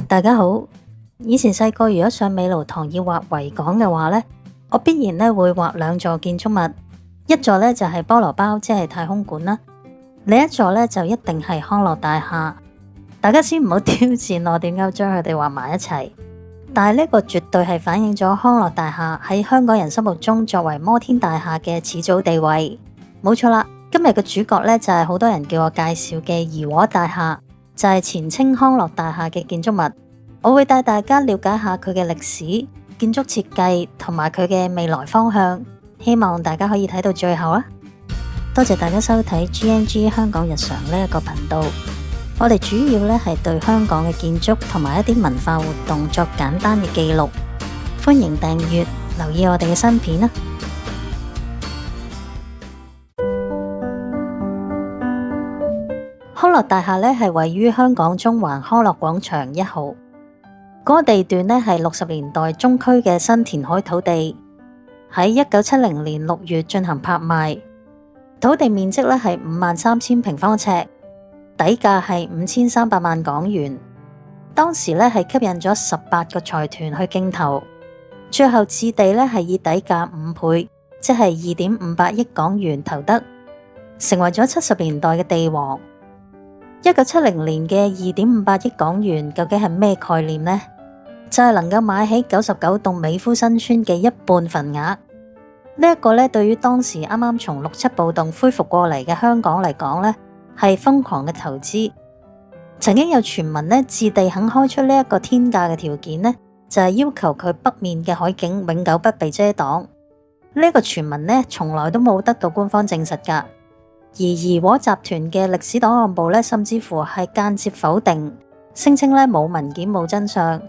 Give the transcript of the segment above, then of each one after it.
大家好，以前細個如果上美勞堂要畫維港嘅話呢，我必然咧會畫兩座建築物，一座呢就係菠蘿包，即係太空館啦，另一座呢就一定係康樂大廈。大家先唔好挑戰我點解將佢哋畫埋一齊，但係呢個絕對係反映咗康樂大廈喺香港人心目中作為摩天大廈嘅始祖地位。冇錯啦，今日嘅主角呢就係好多人叫我介紹嘅怡和大廈，就係前稱康樂大廈嘅建築物。我會帶大家了解下佢嘅歷史、建築設計同埋佢嘅未來方向，希望大家可以睇到最後啊！多謝大家收睇 GNG 香港日常呢一個頻道。我哋主要咧係對香港嘅建築同埋一啲文化活動作簡單嘅記錄，歡迎訂閱，留意我哋嘅新片啦！康樂大廈咧係位於香港中環康樂廣場1號，嗰個地段咧係60年代中區嘅新填海土地，喺1970年6月進行拍賣，土地面積咧係53,000平方尺。底價係5300萬港元，當時咧係吸引咗18個財團去競投，最後置地咧係以底價5倍，即係2.58億港元投得，成為咗70年代嘅地王。1970年嘅2.58億港元究竟係咩概念呢？就係能夠買起99棟美孚新村嘅一半份額。呢一個咧對於當時啱啱從6、7暴動恢復過嚟嘅香港嚟講咧，係瘋狂嘅投資。曾經有傳聞呢，置地肯開出呢一個天價嘅條件呢，就係要求佢北面嘅海景永久不被遮擋。呢個傳聞呢，從來都冇得到官方證實噶。而怡和集團嘅歷史檔案部呢，甚至乎係間接否定，聲稱呢冇文件冇真相。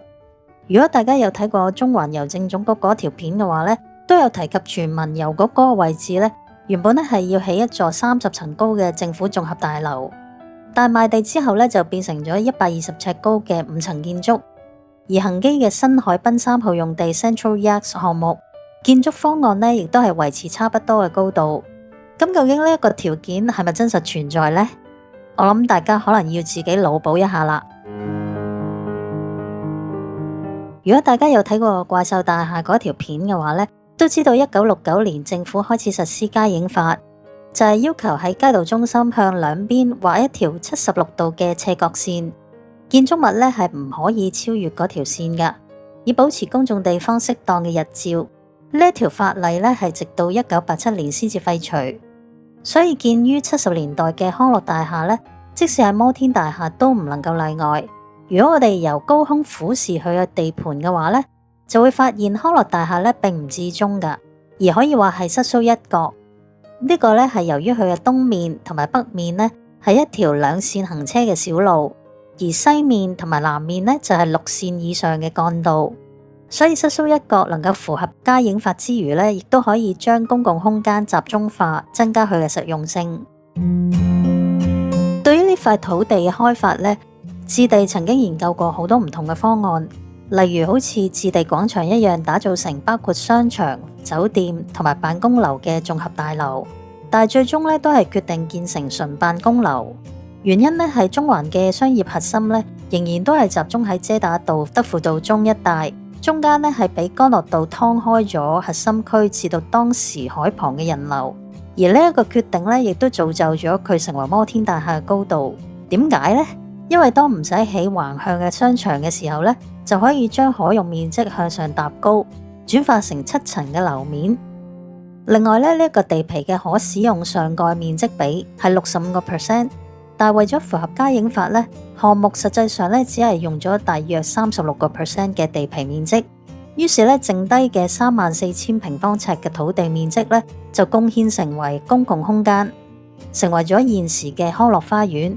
如果大家有睇過中環郵政總局嗰條片嘅話呢，都有提及傳聞郵局嗰個位置呢，原本咧係要起一座30層高嘅政府綜合大樓，但賣地之後咧就變成咗120尺高嘅5層建築。而恒基嘅新海濱3號用地 Central Yards 項目建築方案咧，亦都係維持差不多嘅高度。咁究竟呢一個條件係咪真實存在呢？我諗大家可能要自己腦補一下啦。如果大家有睇過怪獸大廈嗰條片嘅話咧，都知道1969年政府開始實施街影法，就係要求喺街道中心向兩邊畫一條76度嘅斜角線，建築物咧係唔可以超越嗰條線噶，以保持公眾地方適當嘅日照。呢一條法例咧係直到1987年先至廢除，所以建於70年代嘅康樂大廈咧，即使係摩天大廈都唔能夠例外。如果我哋由高空俯視佢嘅地盤嘅話咧，就會發現康樂大廈咧並唔至中噶，而可以話係失蘇一角。呢個咧係由於佢嘅東面同埋北面咧係一條兩線行車嘅小路，而西面同埋南面咧就係6線以上嘅幹道，所以失蘇一角能夠符合街影法之餘咧，亦都可以將公共空間集中化，增加佢嘅實用性。對於呢塊土地嘅開發咧，置地曾經研究過好多唔同嘅方案。例如好似置地廣場一樣，打造成包括商場、酒店同埋辦公樓嘅綜合大樓，但係最終咧都係決定建成純辦公樓。原因咧係中環嘅商業核心咧仍然都係集中喺遮打道、德輔道中一帶，中間咧係俾干諾道劏開咗核心區，至到當時海旁嘅人流。而呢一個決定咧亦都造就咗佢成為摩天大廈嘅高度。點解呢？因為當唔使起橫向嘅商場嘅時候咧，就可以將可用面積向上搭高，轉化成7層嘅樓面。另外咧，呢一個地皮嘅可使用上蓋面積比係65%，但係為咗符合街影法咧，項目實際上咧只係用咗大約36% 嘅地皮面積。於是咧，剩低嘅34,000平方尺嘅土地面積咧，就貢獻成為公共空間，成為咗現時嘅康樂花園。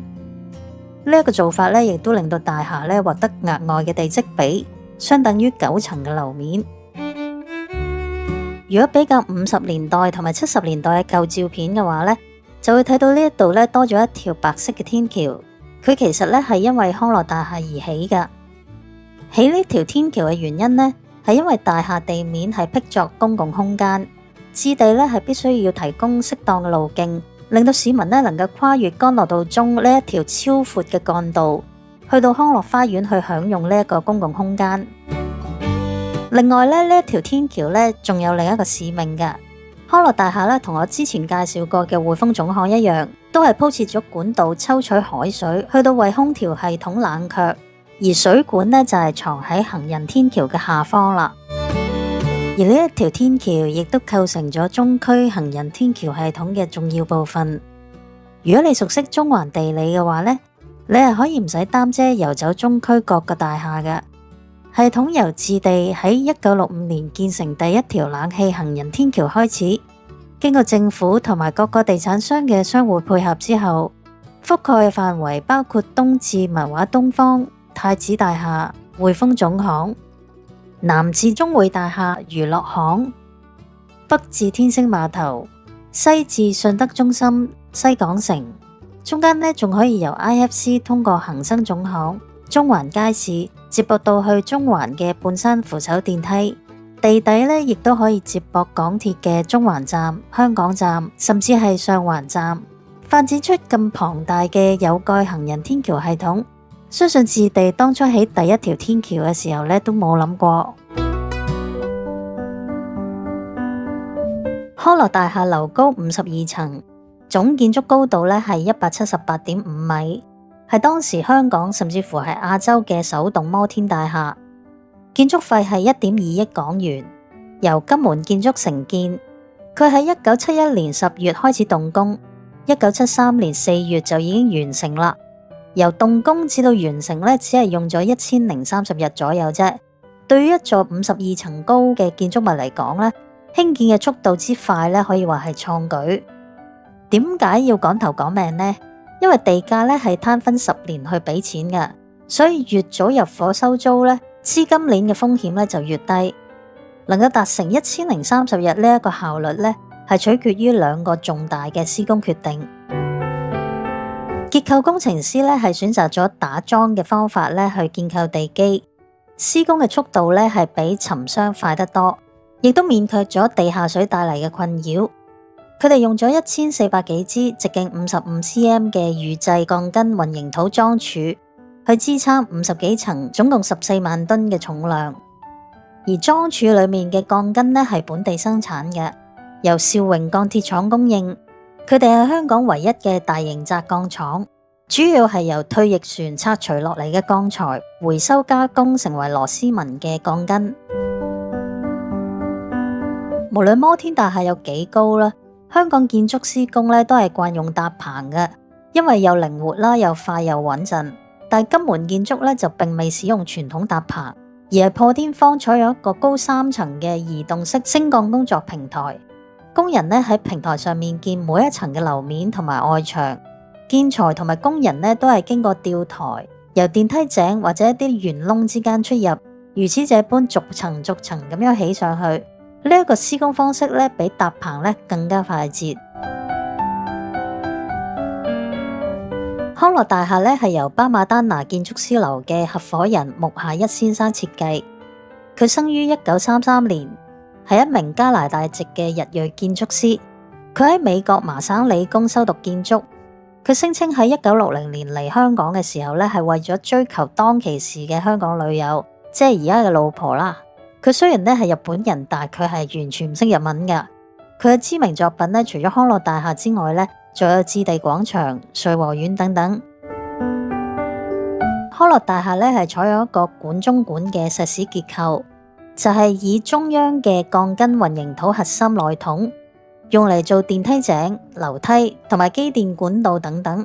呢一個做法咧，亦都令到大廈咧獲得額外嘅地積比，相等於9層嘅樓面。如果比較50年代同埋70年代嘅舊照片嘅話咧，就會睇到呢一度咧多咗一條白色嘅天橋。佢其實咧係因為康樂大廈而起噶。起呢條天橋嘅原因呢，係因為大廈地面係闢作公共空間，置地咧係必須要提供適當嘅路徑，令到市民咧能夠跨越干諾道中呢一條超闊嘅幹道，去到康樂花園去享用呢一個公共空間。另外咧，呢一條天橋咧仲有另一個使命嘅。康樂大廈咧同我之前介紹過嘅匯豐總行一樣，都係鋪設咗管道抽取海水，去到為空調系統冷卻，而水管呢就係藏喺行人天橋嘅下方啦。而呢一條天橋亦都構成咗中區行人天橋系統嘅重要部分。如果你熟悉中環地理嘅話呢，你係可以唔使擔遮遊走中區各個大廈嘅。系統由置地喺1965年建成第一條冷氣行人天橋開始，經過政府同埋各個地產商嘅相互配合之後，覆蓋嘅範圍包括東至文華東方、太子大廈、匯豐總行，南至中匯大廈、娛樂行，北至天星碼頭，西至信德中心、西港城，中間呢仲可以由 IFC 通過恒生總行、中環街市接駁到去中環嘅半山扶手電梯，地底呢亦都可以接駁港鐵嘅中環站、香港站，甚至係上環站，發展出咁龐大嘅有蓋行人天橋系統，相信置地當初起第一條天橋嘅時候呢都冇諗過。康樂大廈樓高52層，總建築高度呢係178.5米。係當時香港甚至乎係亞洲嘅首棟摩天大廈，建築費係1.2億港元，由金門建築承建。佢喺1971年10月開始動工，1973年4月就已經完成啦。由動工至到完成呢，只係用咗1030日左右啫。對於一座52層高嘅建築物嚟講呢，興建嘅速度之快呢，可以話係創舉。點解要趕頭趕命呢？因為地價咧係攤分10年去俾錢嘅，所以越早入伙收租咧，資金鏈嘅風險咧就越低。能夠達成1030日呢一個效率咧，係取決於2個重大嘅施工決定。結構工程師咧係選擇咗打樁嘅方法咧去建構地基，施工嘅速度咧係比沉箱快得多，亦都免卻咗地下水帶嚟嘅困擾。佢哋用咗1400幾支直徑55cm 嘅預製鋼筋混凝土樁柱去支撐50幾層，總共14萬噸嘅重量。而樁柱裏面嘅鋼筋呢係本地生產嘅，由兆榮鋼鐵廠供應。佢哋係香港唯一嘅大型軋鋼廠，主要係由退役船拆除落嚟嘅鋼材回收加工成為螺絲紋嘅鋼筋。無論摩天大廈有幾高啦，香港建築施工咧都係慣用搭棚嘅，因為又靈活啦，又快又穩陣。但金門建築咧就並未使用傳統搭棚，而係破天荒採用一個高3層嘅移動式升降工作平台。工人咧喺平台上面建每一層嘅樓面同埋外牆，建材同埋工人咧都係經過吊台，由電梯井或者一啲圓窿之間出入，如此這般逐層逐層咁樣起上去。呢一個施工方式咧，比搭棚咧更加快捷。康樂大廈咧係由巴馬丹拿建築師樓嘅合夥人穆夏一先生設計。佢生於1933年，係一名加拿大籍嘅日裔建築師。佢喺美國麻省理工修讀建築。佢聲稱喺1960年嚟香港嘅時候咧，係為咗追求當其時嘅香港女友，即係而家嘅老婆啦。佢雖然咧係日本人，但係佢係完全唔識日文㗎。佢嘅知名作品咧，除咗康樂大廈之外咧，仲有置地廣場、瑞和苑等等。康樂大廈咧係採用一個管中管嘅石屎結構，就係以中央嘅鋼筋混凝土核心內筒，用嚟做電梯井、樓梯同埋機電管道等等，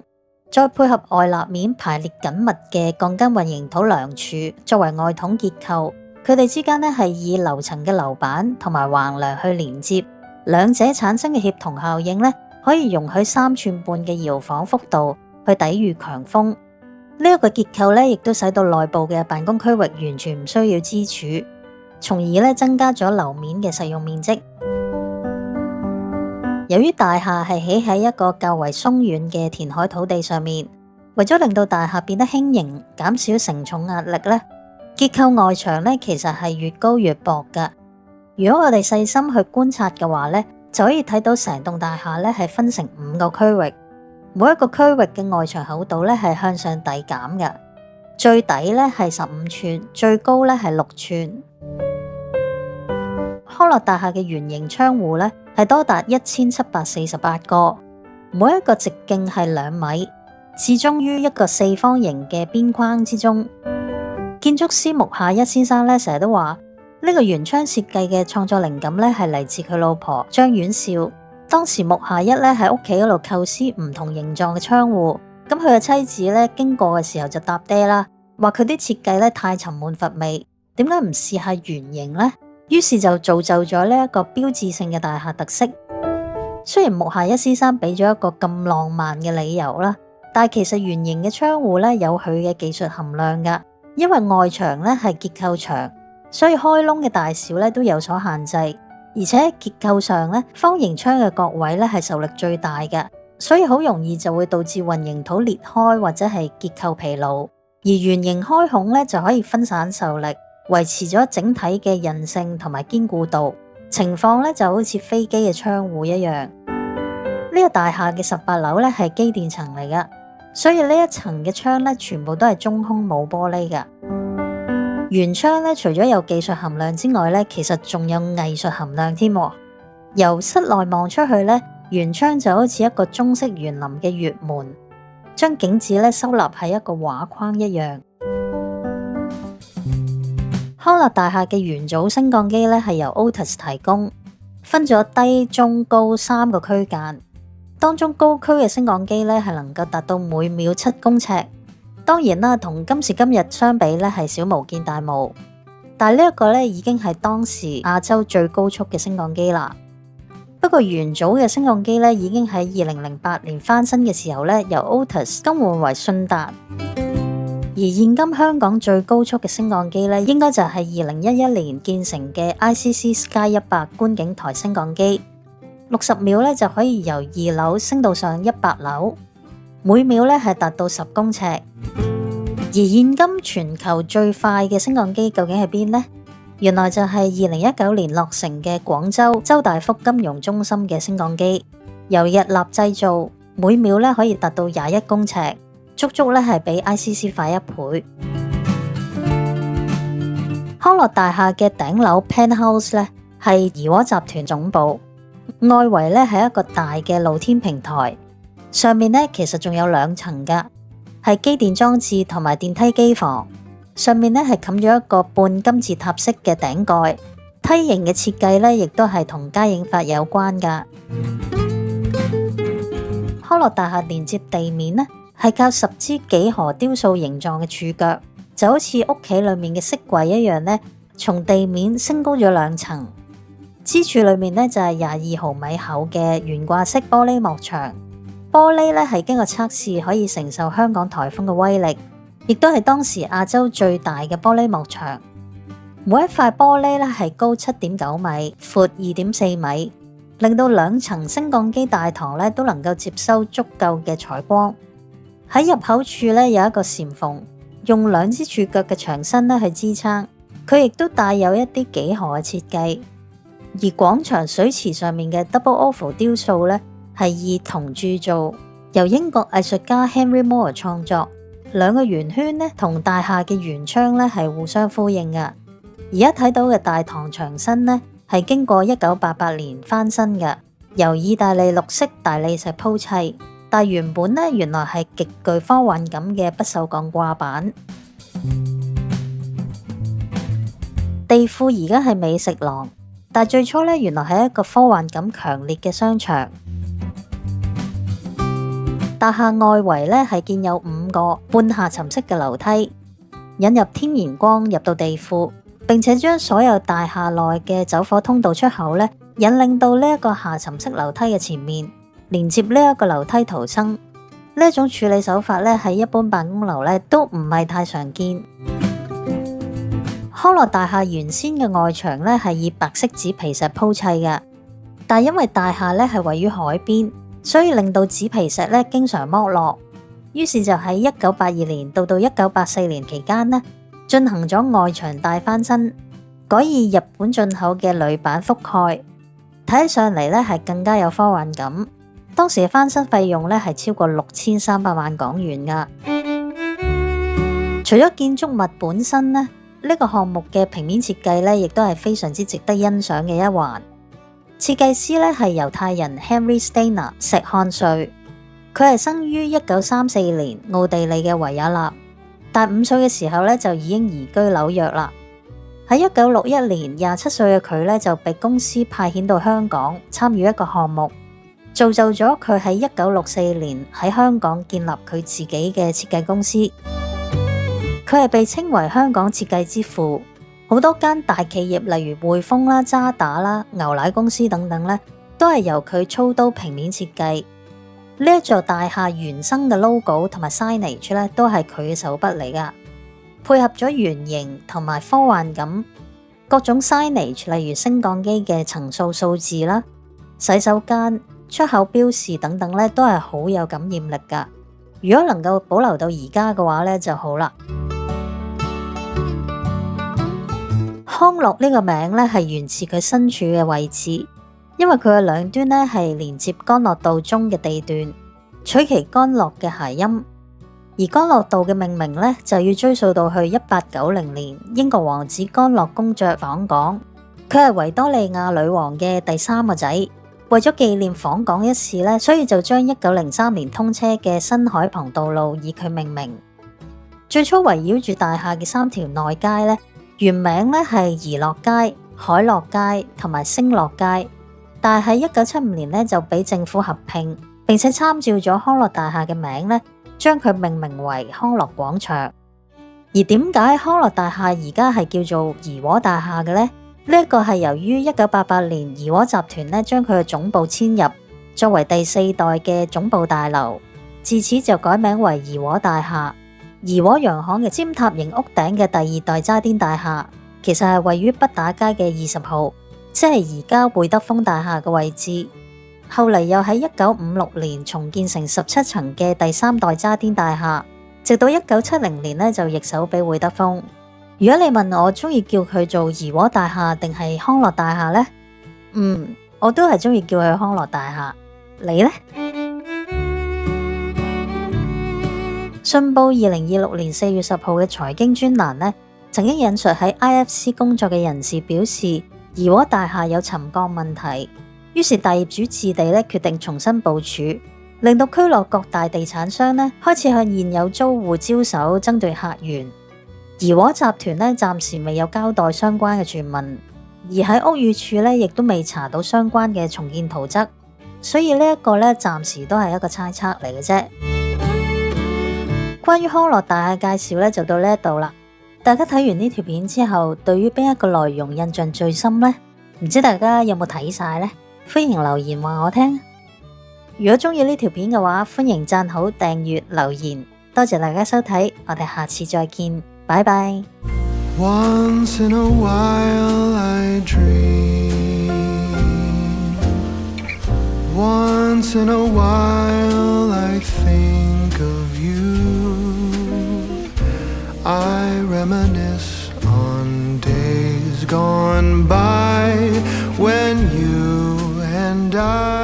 再配合外立面排列緊密嘅鋼筋混凝土梁柱作為外筒結構。佢哋之間咧係以樓層嘅樓板同埋橫梁去連接，兩者產生嘅協同效應咧，可以容許3寸半嘅搖晃幅度去抵禦強風。呢一個結構咧，亦都使到內部嘅辦公區域完全唔需要支柱，從而咧增加咗樓面嘅實用面積。由於大廈係起喺一個較為鬆軟嘅填海土地上面，為咗令到大廈變得輕盈，減少承重壓力咧，結構外牆咧其實係越高越薄㗎。如果我哋細心去觀察嘅話咧，就可以睇到成棟大廈咧係分成5個區域，每一個區域嘅外牆厚度咧係向上遞減嘅。最底咧係15寸，最高咧係6寸。康樂大廈嘅圓形窗戶咧係多達1748個，每一個直徑係2米，置中於一個四方形嘅邊框之中。建築師穆夏一先生咧成日都話，呢個圓窗設計嘅創作靈感咧係嚟自佢老婆張婉兆。當時穆夏一咧喺屋企嗰度構思唔同形狀嘅窗戶，咁佢嘅妻子咧經過嘅時候就搭爹啦，話佢啲設計咧太沉悶乏味，點解唔試下圓形呢？於是就造就咗呢一個標誌性嘅大廈特色。雖然穆夏一先生俾咗一個咁浪漫嘅理由啦，但係其實圓形嘅窗戶咧有佢嘅技術含量噶，因為外牆咧係結構牆，所以開窿嘅大小咧都有所限制，而且結構上咧方形窗嘅角位咧係受力最大嘅，所以好容易就會導致混凝土裂開或者係結構疲勞，而圓形開孔咧就可以分散受力，維持咗整體嘅韌性同埋堅固度。情況咧就好似飛機嘅窗戶一樣。呢個大廈嘅18樓咧係機電層嚟噶，所以呢一層嘅窗咧全部都係中空冇玻璃噶。圓窗咧除咗有技術含量之外咧，其實仲有藝術含量添。由室內望出去咧，圓窗就好似一個中式園林嘅月門，將景致咧收納喺一個畫框一樣。康樂大廈嘅元祖升降機咧係由 Otis 提供，分咗低、中、高3個區間。當中高區嘅升降機咧係能夠達到每秒7公尺。當然啦，同今時今日相比咧係小巫見大巫，但係呢一個咧已經係當時亞洲最高速嘅升降機啦。不過元祖嘅升降機咧已經喺2008年翻新嘅時候咧由 Otis 更換為信達。而現今香港最高速嘅升降機咧，應該就係2011年建成嘅 ICC Sky 100觀景台升降機，60秒咧就可以由2樓升到上100樓，每秒咧係達到10公尺。而現今全球最快嘅升降機究竟係邊呢？原來就係2019年落成嘅廣州周大福金融中心嘅升降機，由日立製造，每秒咧可以達到21公尺。足足咧係比 ICC 快1倍。康樂大廈嘅頂樓 Penthouse 咧係怡和集團總部，外圍咧係一個大嘅露天平台，上面咧其實仲有2層噶，係機電裝置同埋電梯機房，上面咧係冚咗一個半金字塔式嘅頂蓋，梯形嘅設計咧亦都係同嘉應發有關噶。康樂大廈連接地面咧係靠10支幾何雕塑形狀嘅柱腳，就好似屋企裏面嘅飾櫃一樣咧，從地面升高咗2層。支柱裏面咧就係22毫米厚嘅懸掛式玻璃幕牆，玻璃咧係經過測試可以承受香港颱風嘅威力，亦都係當時亞洲最大嘅玻璃幕牆。每一塊玻璃咧係高7.9米，闊2.4米，令到2層升降機大堂咧都能夠接收足夠嘅採光。喺入口處咧有一個簷篷，用2支柱腳嘅牆身咧去支撐，佢亦都帶有一啲幾何嘅設計。而廣場水池上面嘅 Double Oval 雕塑咧係以銅鑄造，由英國藝術家 Henry Moore 創作。2個圓圈咧同大廈嘅圓窗咧係互相呼應噶。而家睇到嘅大堂牆身咧係經過1988年翻新嘅，由意大利綠色大理石鋪砌。但原本咧，原來係極具科幻感嘅不鏽鋼掛板。地庫而家係美食廊，但最初咧原來係一個科幻感強烈嘅商場。大廈外圍咧係建有5個半下沉式嘅樓梯，引入天然光入到地庫，並且將所有大廈內嘅走火通道出口咧引領到呢一個下沉式樓梯嘅前面。連接呢一個樓梯逃生，呢一種處理手法咧喺一般辦公樓咧都唔係太常見。康樂大廈原先嘅外牆咧係以白色紙皮石鋪砌嘅，但因為大廈咧係位於海邊，所以令到紙皮石咧經常剝落，於是就喺1982年到1984年期間呢進行咗外牆大翻新，改以日本進口嘅鋁板覆蓋，睇起上嚟咧係更加有科幻感。當時嘅翻新費用咧係超過6300萬港元噶。除咗建築物本身呢，呢個項目嘅平面設計呢，亦都係非常之值得欣賞嘅一環。設計師呢係猶太人 Henry Steiner 石漢瑞，佢係生於1934年奧地利嘅維也納，但5歲嘅時候呢，就已經移居紐約啦。喺1961年，27歲嘅佢呢，就被公司派遣到香港參與一個項目，造就咗佢喺1964年喺香港建立佢自己嘅設計公司。佢係被稱為香港設計之父，好多間大企業例如匯豐啦、渣打啦、牛奶公司等等呢，都係由佢操刀平面設計。呢一座大廈原生嘅 logo 同埋 signage 呢，都係佢嘅手筆嚟噶，配合咗圓形同埋科幻感，各種 signage 例如升降機嘅層數數字啦、洗手間、出口標示等等呢，都係好有感染力噶。如果能夠保留到而家嘅話呢，就好啦。康樂呢個名呢，係源自佢身處嘅位置，因為佢嘅兩端呢係連接干諾道中嘅地段，取其干諾嘅諧音。而干諾道嘅命名呢，就要追溯到去1890年英國王子干諾公爵訪港，佢係維多利亞女王嘅第3個仔。為咗紀念訪港一事呢，所以就將1903年通車嘅新海旁道路以佢命名。最初圍繞住大廈嘅3條內街呢，原名呢係怡樂街、海樂街同埋星樂街，但係喺1975年呢就俾政府合併，並且參照咗康樂大廈嘅名呢，將佢命名為康樂廣場。而點解康樂大廈而家係叫做怡和大廈嘅呢？呢一個係由於1988年怡和集團呢將佢嘅總部遷入，作為第4代嘅總部大樓，自此就改名為怡和大廈。怡和洋行嘅尖塔型屋頂嘅第2代渣甸大廈，其實係位於畢打街嘅20號，即係而家會德豐大廈嘅位置。後嚟又喺1956年重建成17層嘅第3代渣甸大廈，直到1970年呢就易手俾會德豐。如果你問我中意叫佢做怡和大廈定係康樂大廈呢？我都係中意叫佢康樂大廈。你呢？信報2026年4月10號嘅財經專欄呢，曾經引述喺 IFC 工作嘅人士表示，怡和大廈有沉降問題，於是大業主置地呢決定重新部署，令到區內各大地產商呢開始向現有租戶招手爭奪客源。怡和集團呢暫時未有交代相關嘅傳聞，而喺屋宇署呢亦都未查到相關嘅重建圖則，所以呢一個呢暫時都係一個猜測嚟嘅啫。關於康樂大廈介紹呢就到呢一度啦。大家睇完呢條片之後，對於邊一個內容印象最深呢？唔知大家有冇睇晒呢？歡迎留言話我聽。如果中意呢條片嘅話，歡迎讚好、訂閱、留言。多謝大家收睇，我哋下次再見，拜拜。Once in a while I dream. Once in a while I think of you. I reminisce on days gone by when you and I